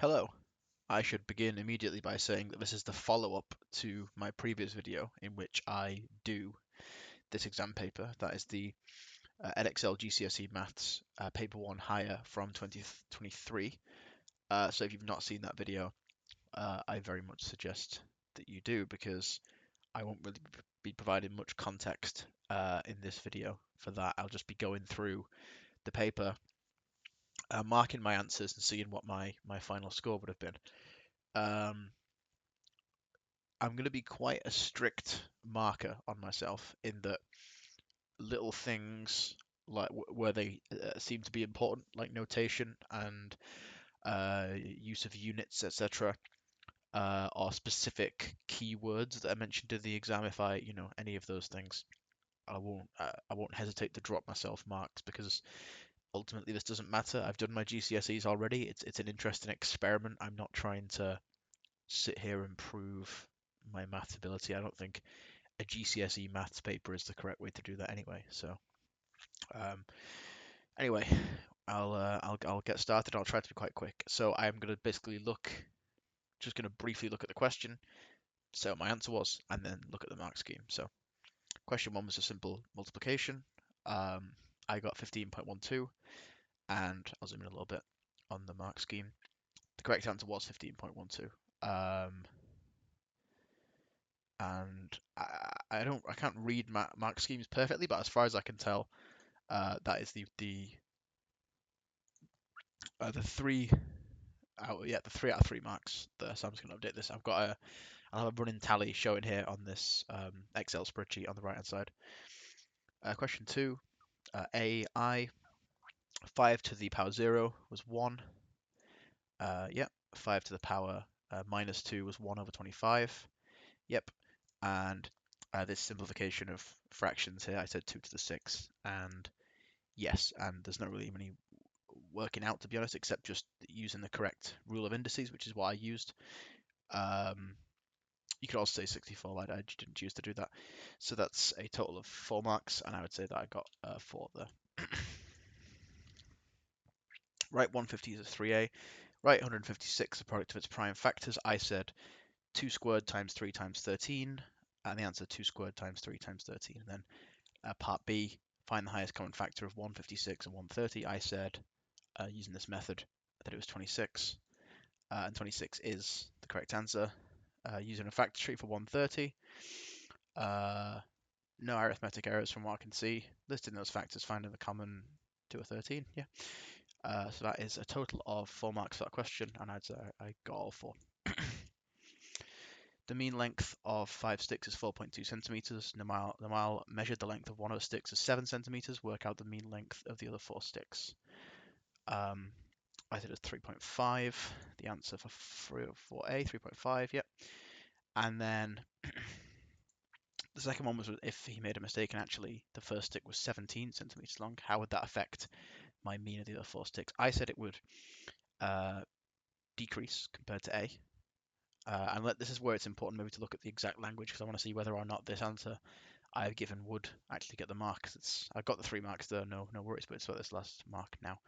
Hello. I should begin immediately by saying that this is the follow-up to my previous video in which I do this exam paper. That is the Edexcel GCSE Maths Paper 1 Higher from 2023. So if you've not seen that video, I very much suggest that you do because I won't really be providing much context in this video for that. I'll just be going through the paper, marking my answers and seeing what my final score would have been. Um, I'm going to be quite a strict marker on myself in that little things like where they seem to be important, like notation and use of units, etc., or specific keywords that are mentioned in the exam. If any of those things, I won't hesitate to drop myself marks because ultimately this doesn't matter. I've done my GCSEs already. It's an interesting experiment. I'm not trying to sit here and prove my maths ability. I don't think a GCSE maths paper is the correct way to do that anyway. So um, anyway, I'll get started. I'll try to be quite quick. So I'm gonna basically just gonna briefly look at the question, say what my answer was, and then look at the mark scheme. So question one was a simple multiplication. Um, I got 15.12, and I'll zoom in a little bit on the mark scheme. The correct answer was 15.12. And I can't read mark schemes perfectly, but as far as I can tell, that is the the 3 out of 3 marks there. So I'm just going to update this. I'll have a running tally showing here on this Excel spreadsheet on the right hand side. Question 2, AI 5 to the power 0 was 1. Yep, 5 to the power minus 2 was 1 over 25. Yep, and this simplification of fractions here, I said 2 to the 6, and yes, and there's not really many working out, to be honest, except just using the correct rule of indices, which is what I used. You could also say 64, I didn't choose to do that. So that's a total of 4 marks, and I would say that I got 4 there. Right, 150 is a 3A. Right, 156, the product of its prime factors. I said 2 squared times 3 times 13, and the answer 2 squared times 3 times 13. And then part B, find the highest common factor of 156 and 130. I said, using this method, that it was 26, and 26 is the correct answer. Using a factor tree for 130. No arithmetic errors from what I can see. Listing those factors, finding the common to a 13. Yeah. So that is a total of 4 marks for that question, and I'd say I got all 4. The mean length of 5 sticks is 4.2 centimeters. Namal measured the length of one of the sticks as 7 centimeters. Work out the mean length of the other 4 sticks. I said it's 3.5. The answer for A, 3.5. Yep. And then the second one was if he made a mistake and actually the first stick was 17 centimeters long, how would that affect my mean of the other 4 sticks? I said it would decrease compared to A. And this is where it's important maybe to look at the exact language because I want to see whether or not this answer I've given would actually get the mark. I've got the 3 marks there, no worries, but it's about this last mark now.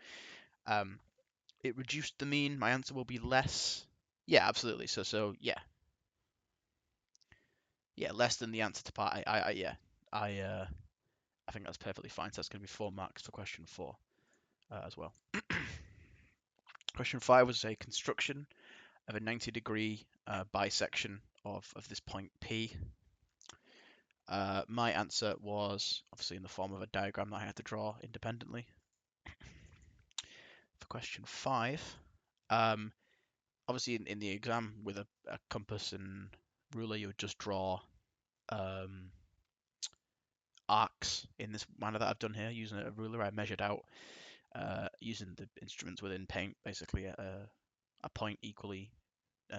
It reduced the mean. My answer will be less. Yeah, absolutely. So yeah, less than the answer to part A. I think that's perfectly fine. So that's going to be 4 marks for question 4 as well. Question 5 was a construction of a 90-degree bisection of this point P. My answer was obviously in the form of a diagram that I had to draw independently. For question 5, obviously in the exam with a compass and ruler, you would just draw arcs in this manner that I've done here using a ruler. I measured out using the instruments within Paint, basically a point equally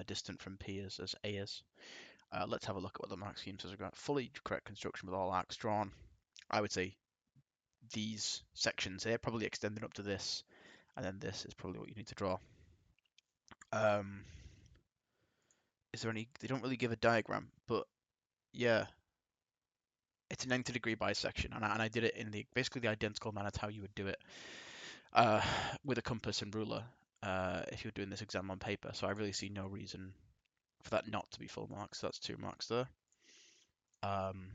distant from P as A is. Let's have a look at what the mark scheme says. We've got fully correct construction with all arcs drawn. I would say these sections here probably extending up to this, and then this is probably what you need to draw. Is there any? They don't really give a diagram, but yeah, it's a 90-degree bisection, and I did it in basically the identical manner to how you would do it with a compass and ruler. if you're doing this exam on paper. So I really see no reason for that not to be full marks. So that's 2 marks there. Um,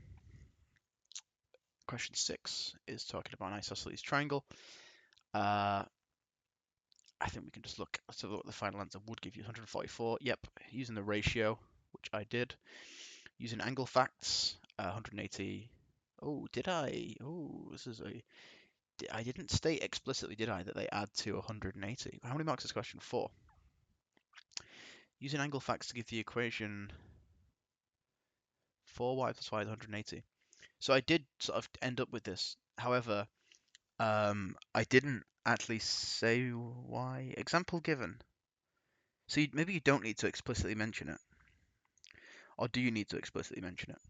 Question 6 is talking about an isosceles triangle. Uh, I think we can just look. So what the final answer would give you 144. Yep, using the ratio, which I did. Using angle facts, 180. Oh, did I? Oh, this is a. I didn't state explicitly, did I, that they add to 180? How many marks is question 4? Using angle facts to give the equation 4y plus y is 180. So I did sort of end up with this. However, I didn't actually say why. Example given. So maybe you don't need to explicitly mention it. Or do you need to explicitly mention it?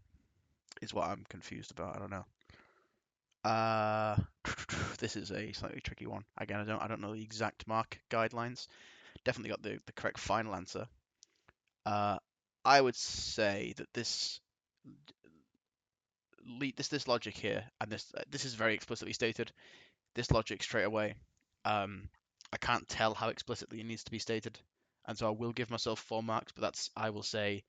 Is what I'm confused about. I don't know. Uh, this is a slightly tricky one. Again, I don't know the exact mark guidelines. Definitely got the correct final answer. I would say that this logic here, and this is very explicitly stated. This logic straight away, I can't tell how explicitly it needs to be stated, and so I will give myself 4 marks. But I will say,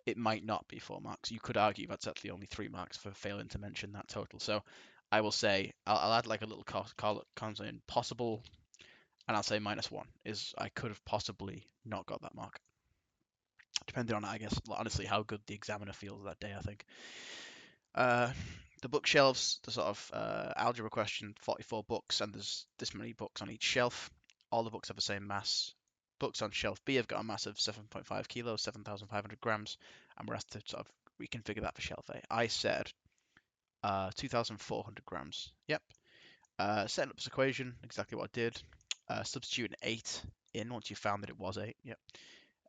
it might not be 4 marks. You could argue that's actually only 3 marks for failing to mention that total. So I will say I'll add like a little consonant possible, and I'll say -1 is I could have possibly not got that mark, depending on, I guess, honestly, how good the examiner feels that day, I think. The bookshelves, the sort of algebra question, 44 books, and there's this many books on each shelf. All the books have the same mass. Books on shelf B have got a mass of 7.5 kilos, 7,500 grams, and we're asked to sort of reconfigure that for shelf A. I said 2,400 grams. Yep. Setting up this equation, exactly what I did. Substituting 8 in once you found that it was 8. Yep.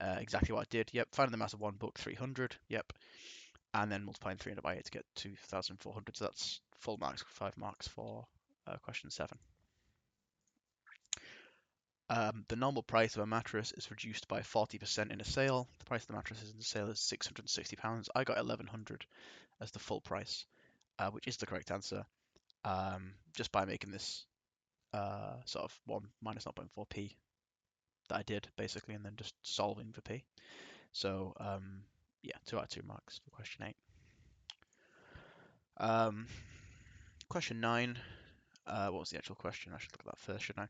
Exactly what I did. Yep. Finding the mass of one book, 300. Yep. And then multiplying 300 by 8 to get 2,400. So that's full marks, 5 marks for question 7. The normal price of a mattress is reduced by 40% in a sale. The price of the mattress in the sale is £660. I got 1,100 as the full price, which is the correct answer, just by making this sort of 1 minus 0.4p that I did, basically, and then just solving for p. So, yeah, 2 out of 2 marks for question 8. Question 9. What was the actual question? I should look at that first, shouldn't I?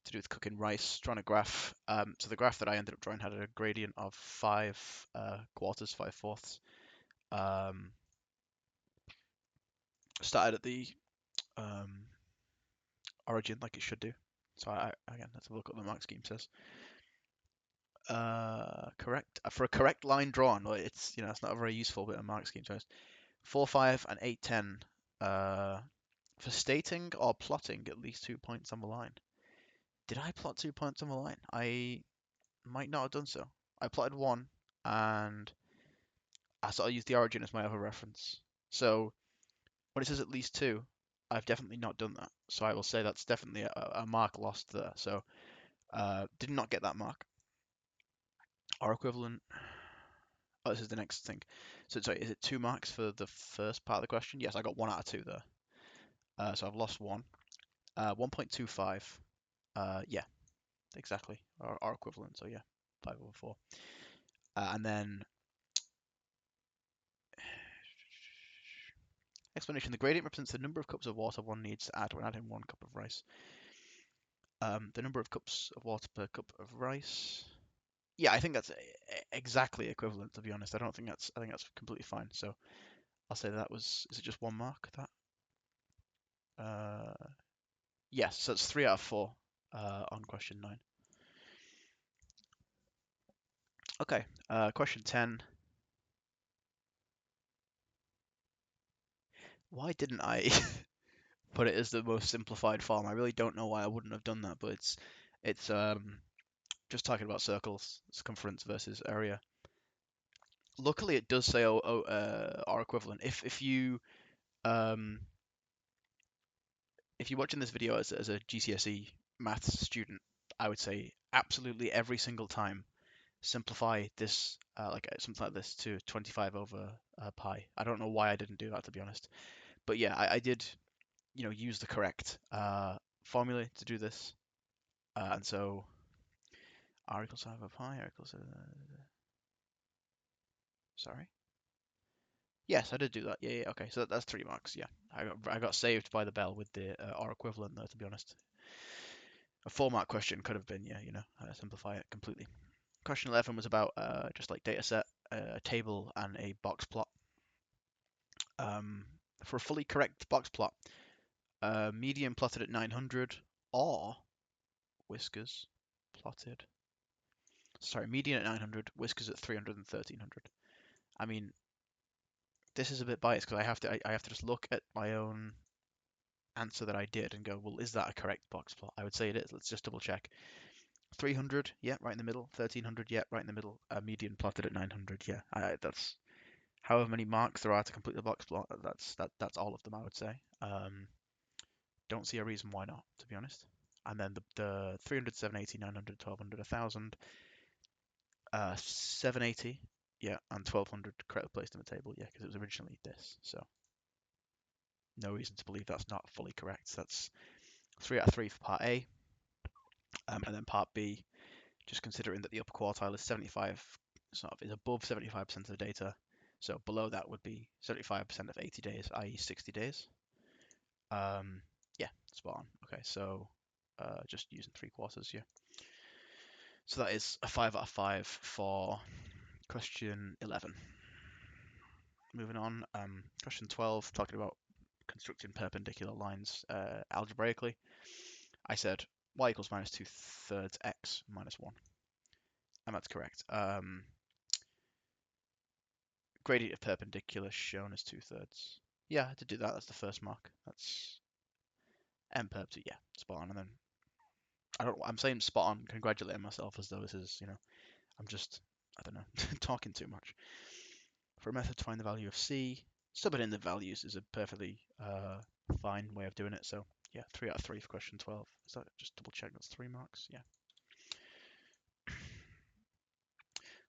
To do with cooking rice, drawing a graph. So the graph that I ended up drawing had a gradient of 5 quarters, 5 fourths. Started at the origin like it should do. So again, let's have a look at what the mark scheme says. Correct. For a correct line drawn, well, it's it's not a very useful bit of mark scheme. So it's 4, 5, and 8, 10. For stating or plotting at least 2 points on the line. Did I plot 2 points on the line? I might not have done so. I plotted 1, and I sort of used the origin as my other reference. So when it says at least 2, I've definitely not done that. So I will say that's definitely a mark lost there. So did not get that mark. Or equivalent. Oh, this is the next thing. So sorry, is it 2 marks for the first part of the question? Yes, I got 1 out of 2 there. So I've lost 1. 1.25. Yeah, exactly. Or equivalent. So yeah, 5 over 4. And then explanation. The gradient represents the number of cups of water one needs to add when adding 1 cup of rice. The number of cups of water per cup of rice. Yeah, I think that's exactly equivalent, to be honest. I think that's completely fine. So I'll say that was, is it just 1 mark, that? Yes, so it's 3 out of 4 on question 9. Okay, question 10. Why didn't I put it as the most simplified form? I really don't know why I wouldn't have done that, but it's just talking about circles, circumference versus area. Luckily, it does say or equivalent. If you're watching this video as a GCSE maths student, I would say absolutely every single time simplify this like something like this to 25 over pi. I don't know why I didn't do that, to be honest, but yeah, I did use the correct formula to do this, and so R equals half of pi, R equals... sorry? Yes, I did do that. Yeah, okay, so that's 3 marks, yeah. I got saved by the bell with the R equivalent there, to be honest. A 4-mark question could have been, yeah, simplify it completely. Question 11 was about just like data set, a table, and a box plot. For a fully correct box plot, median plotted at 900 or whiskers plotted. Sorry, median at 900, whiskers at 300 and 1300. I mean, this is a bit biased because I have to just look at my own answer that I did and go, well, is that a correct box plot? I would say it is. Let's just double check. 300, yeah, right in the middle. 1300, yeah, right in the middle. Median plotted at 900, yeah. That's however many marks there are to complete the box plot. That's all of them, I would say. Don't see a reason why not, to be honest. And then the 300, 780, 900, 1200, 1000, 780, yeah, and 1200 correctly placed in the table, yeah, because it was originally this. So no reason to believe that's not fully correct. That's 3 out of 3 for part A. And then part B, just considering that the upper quartile is 75, is above 75% of the data. So below that would be 75% of 80 days, i.e. 60 days. Yeah, spot on. Okay, so just using 3/4, yeah. So that is a 5 out of 5 for question 11. Moving on, question 12, talking about constructing perpendicular lines algebraically. I said y equals minus 2/3 x minus 1. And that's correct. Gradient of perpendicular shown as 2/3. Yeah, I did do that. That's the first mark. That's m perp 2. Yeah, spot on. And then I'm saying spot on, congratulating myself as though this is, I'm just, I don't know, talking too much. For a method to find the value of c, subbing in the values is a perfectly fine way of doing it. So yeah, 3 out of 3 for question 12. Is that just double check? That's 3 marks. Yeah.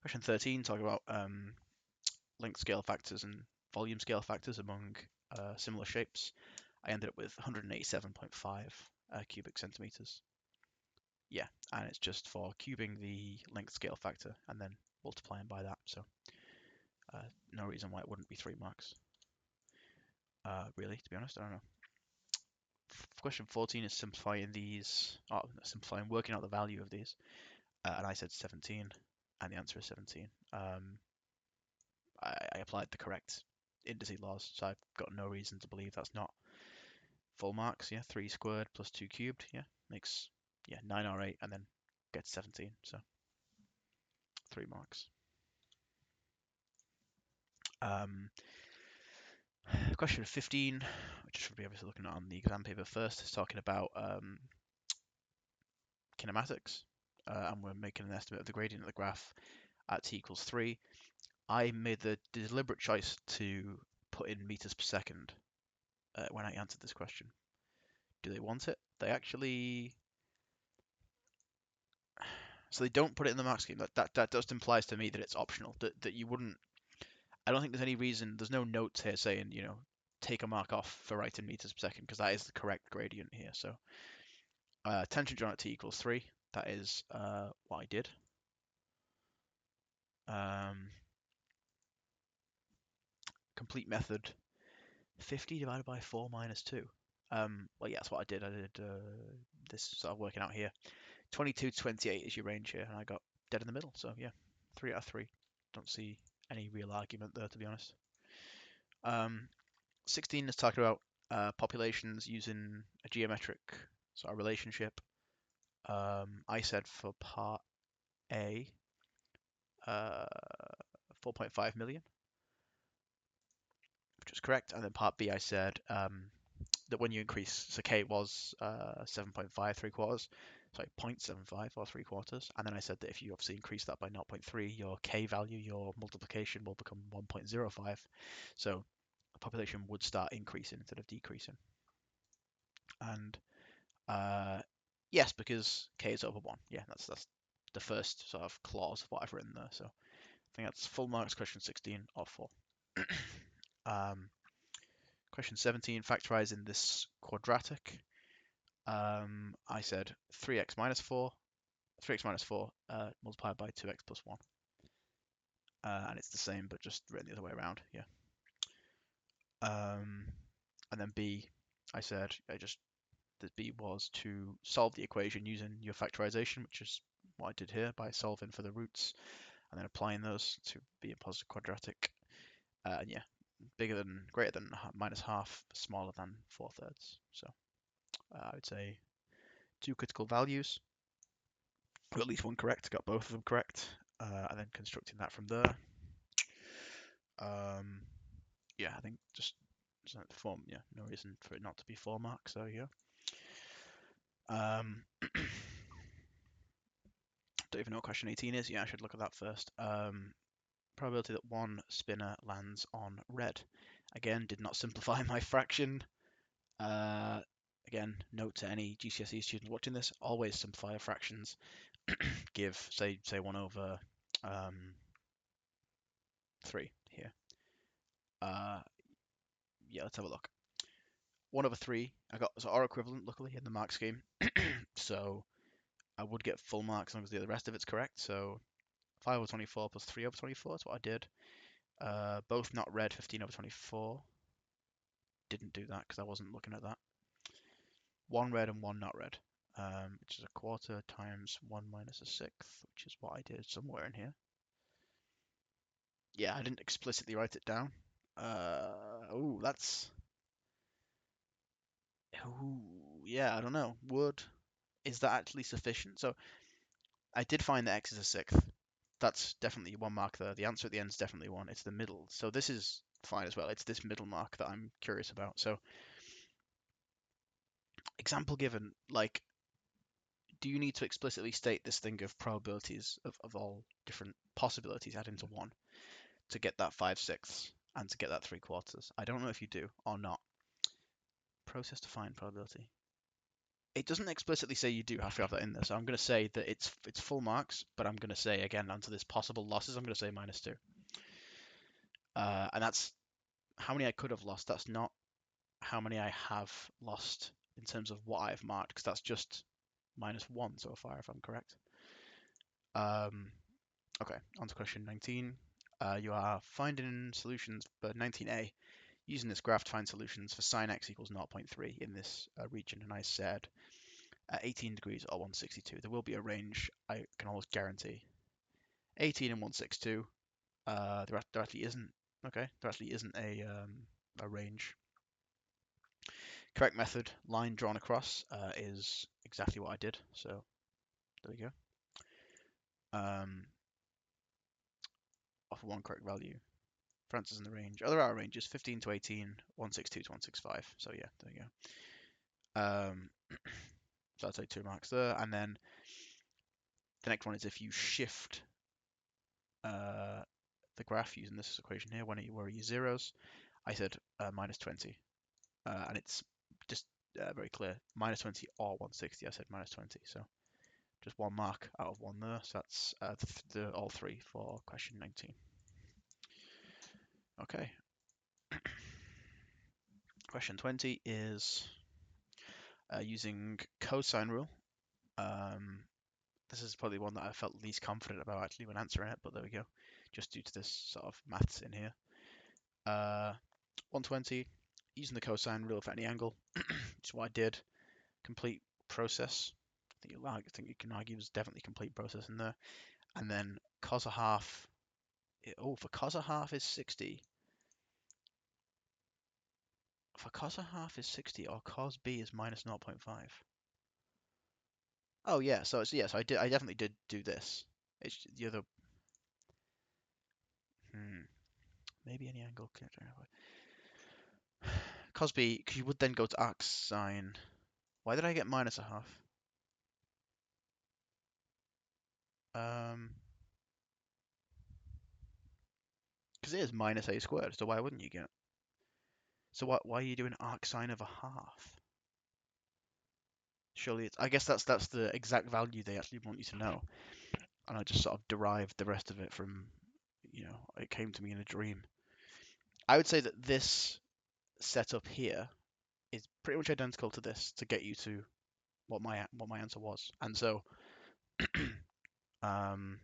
Question 13, talk about length scale factors and volume scale factors among similar shapes. I ended up with 187.5 cubic centimeters. Yeah, and it's just for cubing the length scale factor and then multiplying by that. So no reason why it wouldn't be 3 marks. Really, to be honest, I don't know. Question 14 is simplifying these, working out the value of these. And I said 17, and the answer is 17. I applied the correct indices laws, so I've got no reason to believe that's not full marks. Yeah, 3 squared plus 2 cubed. Yeah, makes 9 or 8, and then gets 17. So 3 marks. Question 15, which should be obviously looking at on the exam paper first, is talking about kinematics, and we're making an estimate of the gradient of the graph at t equals 3. I made the deliberate choice to put in meters per second when I answered this question. Do they want it? They actually... So they don't put it in the mark scheme. That just implies to me that it's optional. That you wouldn't... I don't think there's any reason... There's no notes here saying, take a mark off for writing meters per second, because that is the correct gradient here. So tangent drawn at t equals 3. That is what I did. Complete method 50 divided by 4 minus 2. Well, yeah, that's what I did. I did this sort of working out here. 22 to 28 is your range here, and I got dead in the middle. So yeah, 3 out of 3. Don't see any real argument there, to be honest. 16 is talking about populations using a geometric sort of relationship. I said for part A, 4.5 million, which was correct. And then part B, I said that when you increase, so K was 7.5 3/4, sorry, 0.75 or 3/4. And then I said that if you obviously increase that by 0.3, your K value, your multiplication will become 1.05. So the population would start increasing instead of decreasing. And yes, because K is over 1. Yeah, that's the first sort of clause of what I've written there. So I think that's full marks question 16 or 4. Question 17, factorizing this quadratic. I said 3x minus 4. 3x minus 4 multiplied by 2x plus 1. And it's the same, but just written the other way around. Yeah. And then B, I said that B was to solve the equation using your factorization, which is what I did here by solving for the roots and then applying those to be a positive quadratic. And yeah, greater than minus half, smaller than 4/3. So I would say 2 critical values, or at least one correct. Got both of them correct, and then constructing that from there. Yeah, I think just form. Yeah, no reason for it not to be 4 marks. So yeah. Don't even know what question 18 is. Yeah, I should look at that first. Probability that one spinner lands on red. Again, did not simplify my fraction. Again, note to any GCSE students watching this: always simplify your fractions. Give say 1 over 3 here. Yeah, let's have a look. 1 over 3. I got so R equivalent, luckily, in the mark scheme. So I would get full marks as long as the rest of it's correct. So 5 over 24 plus 3 over 24 is what I did. Both not red, 15 over 24. Didn't do that because I wasn't looking at that. 1 red and 1 not red, which is a quarter times 1 minus a sixth, which is what I did somewhere in here. Yeah, I didn't explicitly write it down. Oh, that's... Ooh, yeah, I don't know. Is that actually sufficient? So I did find that x is a sixth. That's definitely 1 mark there. The answer at the end is definitely 1. It's the middle. So this is fine as well. It's this middle mark that I'm curious about. So example given, like, do you need to explicitly state this thing of probabilities of all different possibilities add into 1 to get that 5/6 and to get that 3/4? I don't know if you do or not. Process to find probability. It doesn't explicitly say you do have to have that in there, so I'm going to say that it's full marks, but I'm going to say, again, onto this possible losses, I'm going to say -2. And that's how many I could have lost. That's not how many I have lost in terms of what I've marked, because that's just -1 so far, if I'm correct. Okay, on to question 19. You are finding solutions for 19a using this graph to find solutions for sine x equals 0.3 in this region. And I said 18 degrees or 162. There will be a range, I can almost guarantee. 18 and 162. There actually isn't. Okay, there actually isn't a range. Correct method, line drawn across, is exactly what I did. So there we go. Offer one correct value. For answers in the range. Other outer ranges 15 to 18, 162 to 165. So yeah, there you go. So I'd say 2 marks there. And then the next one is if you shift the graph using this equation here, where are your zeros? I said -20. And it's just very clear. -20 or 160. I said -20. So just 1 mark out of 1 there. So that's all 3 for question 19. Okay. Question 20 is using cosine rule. This is probably one that I felt least confident about actually when answering it, but there we go. Just due to this sort of maths in here. 120, using the cosine rule for any angle, which is what I did. Complete process. I think you can argue there's definitely complete process in there. And then cos a half. Oh, for cos a half is 60. For cos a half is 60, or cos b is minus 0.5. Oh yeah, so it's yes, I definitely did do this. It's the other. Maybe any angle. Cos b, because you would then go to arc sine. Why did I get minus a half? Because it is minus a squared, so why wouldn't you get? So why are you doing arc sine of a half? Surely it's. I guess that's the exact value they actually want you to know, and I just sort of derived the rest of it from, it came to me in a dream. I would say that this setup here is pretty much identical to this to get you to what my answer was, and so Um,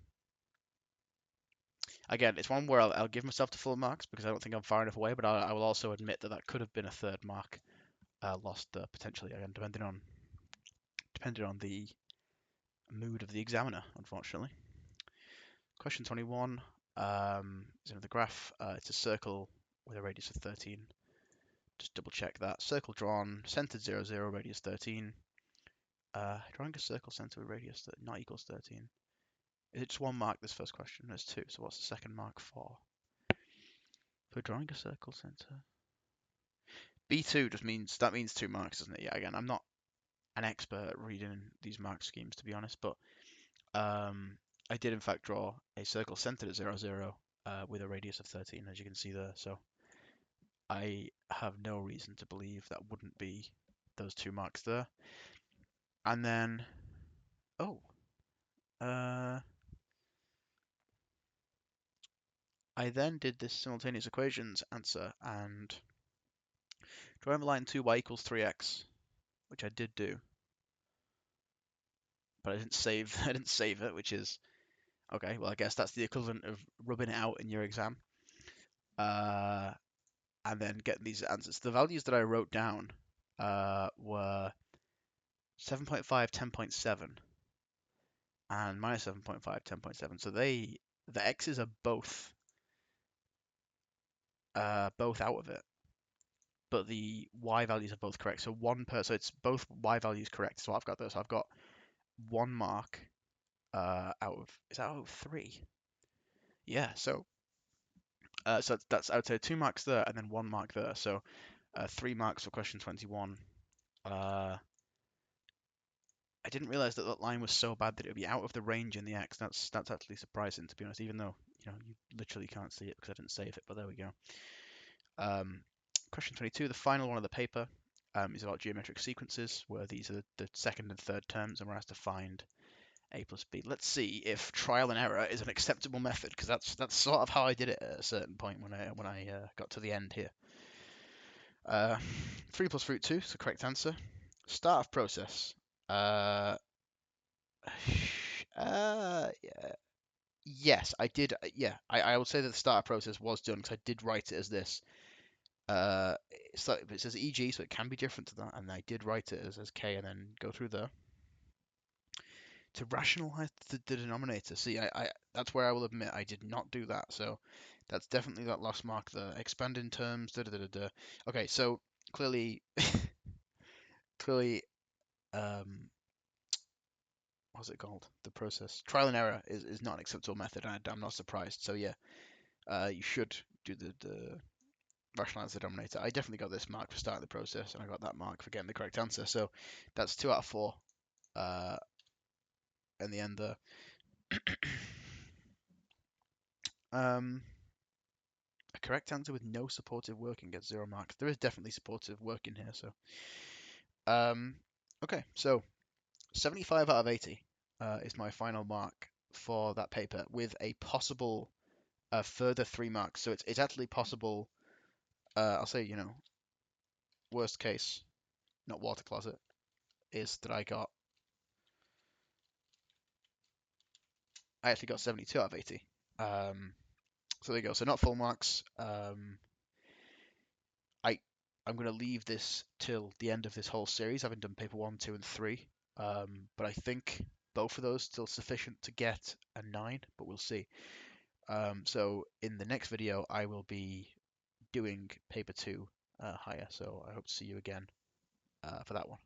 Again, it's one where I'll give myself the full marks because I don't think I'm far enough away, but I will also admit that that could have been a third mark lost potentially, again, depending on the mood of the examiner, unfortunately. Question 21 is another graph. It's a circle with a radius of 13. Just double check that. Circle drawn, centered 0, 0, radius 13. Drawing a circle center with radius that not equals 13. Is it just one mark, this first question? There's two, so what's the second mark for? For drawing a circle center. B2 just means, that means 2 marks, doesn't it? Yeah, again, I'm not an expert at reading these mark schemes, to be honest, but I did in fact draw a circle centered at 0, 0 with a radius of 13, as you can see there, so I have no reason to believe that wouldn't be those 2 marks there. And then, oh, I then did this simultaneous equations answer and drawing a line 2y equals 3x, which I did do, but I didn't save I didn't save it, which is okay. Well, I guess that's the equivalent of rubbing it out in your exam, and then getting these answers. The values that I wrote down were 7.5, 10.7, and minus 7.5, 10.7. So the x's are both out of it, but the y values are both correct. So so it's both y values correct. So I've got those. So I've got 1 mark out of, is that out of 3? Yeah. So that's, I would say, 2 marks there and then 1 mark there. So 3 marks for question 21. I didn't realize that that line was so bad that it would be out of the range in the x. That's actually surprising, to be honest, even though you literally can't see it because I didn't save it. But there we go. Question 22, the final one of the paper, is about geometric sequences, where these are the second and third terms, and we're asked to find a plus b. Let's see if trial and error is an acceptable method, because that's sort of how I did it at a certain point when I got to the end here. 3 plus root 2 is the correct answer. Start of process. Yeah. Yes, I did. Yeah, I would say that the start process was done because I did write it as this. So it says EG, so it can be different to that, and I did write it as K and then go through there to rationalize the denominator. See, that's where I will admit I did not do that. So that's definitely that last mark there. Expand in terms. Da, da, da, da. Okay, so clearly, clearly, what's it called? The process trial and error is not an acceptable method, and I'm not surprised. So yeah, you should do the rationalize the denominator. I definitely got this mark for starting the process, and I got that mark for getting the correct answer. So that's 2 out of 4 in the end there. A correct answer with no supportive working gets 0 marks. There is definitely supportive work in here. So okay, so 75 out of 80 is my final mark for that paper, with a possible further 3 marks. So it's actually possible. I'll say, worst case, not water closet, is that I actually got 72 out of 80. So there you go. So not full marks. I'm going to leave this till the end of this whole series. I haven't done paper 1, 2, and 3. But I think both of those still sufficient to get a 9, but we'll see. So in the next video, I will be doing paper 2 higher. So I hope to see you again for that one.